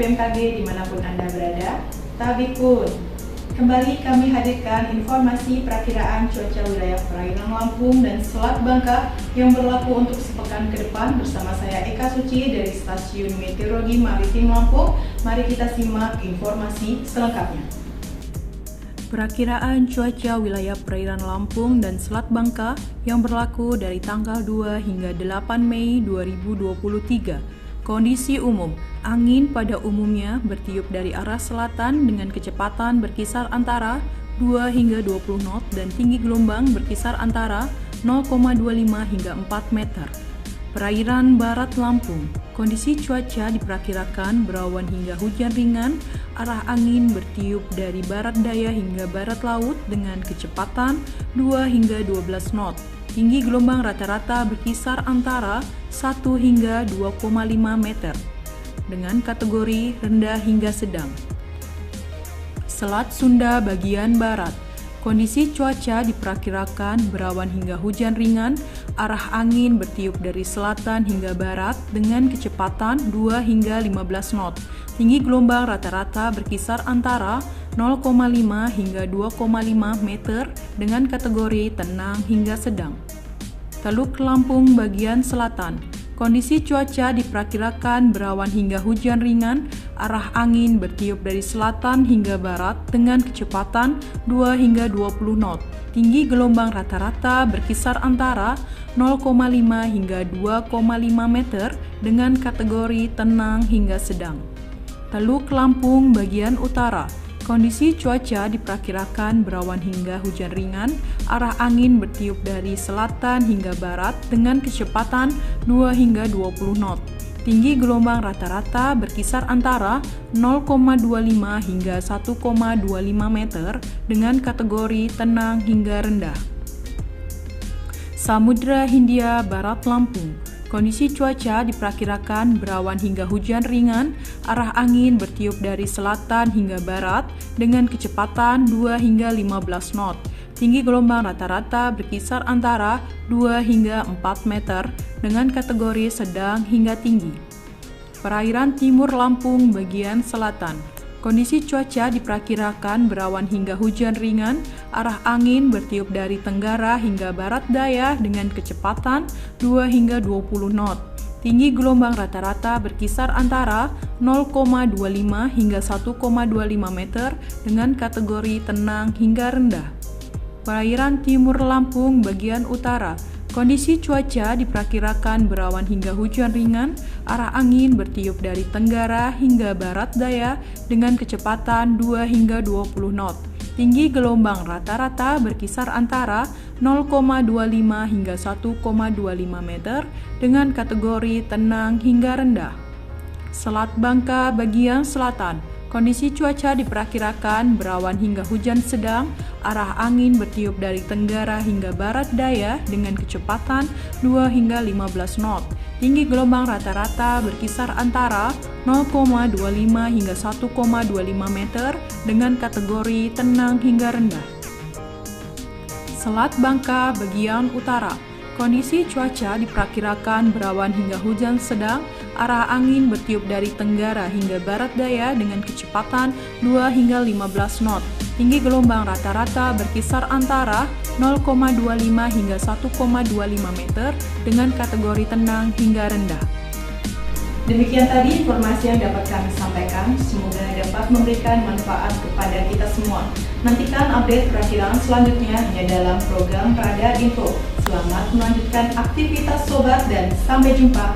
BMKG dimanapun Anda berada. Tabikun, kembali kami hadirkan informasi perakiraan cuaca wilayah perairan Lampung dan Selat Bangka yang berlaku untuk sepekan ke depan bersama saya Eka Suci dari Stasiun Meteorologi Maritim Lampung. Mari kita simak informasi selengkapnya. Perakiraan cuaca wilayah perairan Lampung dan Selat Bangka yang berlaku dari tanggal 2 hingga 8 Mei 2023. Kondisi umum, angin pada umumnya bertiup dari arah selatan dengan kecepatan berkisar antara 2 hingga 20 knot dan tinggi gelombang berkisar antara 0,25 hingga 4 meter. Perairan barat Lampung, kondisi cuaca diperkirakan berawan hingga hujan ringan, arah angin bertiup dari barat daya hingga barat laut dengan kecepatan 2 hingga 12 knot. Tinggi gelombang rata-rata berkisar antara 1 hingga 2,5 meter dengan kategori rendah hingga sedang. Selat Sunda bagian barat, kondisi cuaca diperkirakan berawan hingga hujan ringan, arah angin bertiup dari selatan hingga barat dengan kecepatan 2 hingga 15 knot. Tinggi gelombang rata-rata berkisar antara 0,5 hingga 2,5 meter dengan kategori tenang hingga sedang. Teluk Lampung bagian selatan, kondisi cuaca diperkirakan berawan hingga hujan ringan, arah angin bertiup dari selatan hingga barat dengan kecepatan 2 hingga 20 knot. Tinggi gelombang rata-rata berkisar antara 0,5 hingga 2,5 meter dengan kategori tenang hingga sedang. Teluk Lampung bagian utara, kondisi cuaca diperkirakan berawan hingga hujan ringan, arah angin bertiup dari selatan hingga barat dengan kecepatan 2 hingga 20 knot. Tinggi gelombang rata-rata berkisar antara 0,25 hingga 1,25 meter dengan kategori tenang hingga rendah. Samudra Hindia Barat Lampung, kondisi cuaca diperkirakan berawan hingga hujan ringan, arah angin bertiup dari selatan hingga barat dengan kecepatan 2 hingga 15 knot. Tinggi gelombang rata-rata berkisar antara 2 hingga 4 meter dengan kategori sedang hingga tinggi. Perairan Timur Lampung bagian selatan, kondisi cuaca diperkirakan berawan hingga hujan ringan, arah angin bertiup dari tenggara hingga barat daya dengan kecepatan 2 hingga 20 knot. Tinggi gelombang rata-rata berkisar antara 0,25 hingga 1,25 meter dengan kategori tenang hingga rendah. Perairan Timur Lampung bagian utara, kondisi cuaca diperkirakan berawan hingga hujan ringan, arah angin bertiup dari tenggara hingga barat daya dengan kecepatan 2 hingga 20 knot. Tinggi gelombang rata-rata berkisar antara 0,25 hingga 1,25 meter dengan kategori tenang hingga rendah. Selat Bangka bagian selatan, kondisi cuaca diperkirakan berawan hingga hujan sedang, arah angin bertiup dari tenggara hingga barat daya dengan kecepatan 2 hingga 15 knot. Tinggi gelombang rata-rata berkisar antara 0,25 hingga 1,25 meter dengan kategori tenang hingga rendah. Selat Bangka bagian utara, kondisi cuaca diperkirakan berawan hingga hujan sedang, arah angin bertiup dari tenggara hingga barat daya dengan kecepatan 2 hingga 15 knot. Tinggi gelombang rata-rata berkisar antara 0,25 hingga 1,25 meter dengan kategori tenang hingga rendah. Demikian tadi informasi yang dapat kami sampaikan, semoga dapat memberikan manfaat kepada kita semua. Nantikan update perakiraan selanjutnya hanya dalam program Radar Info. Selamat melanjutkan aktivitas sobat dan sampai jumpa.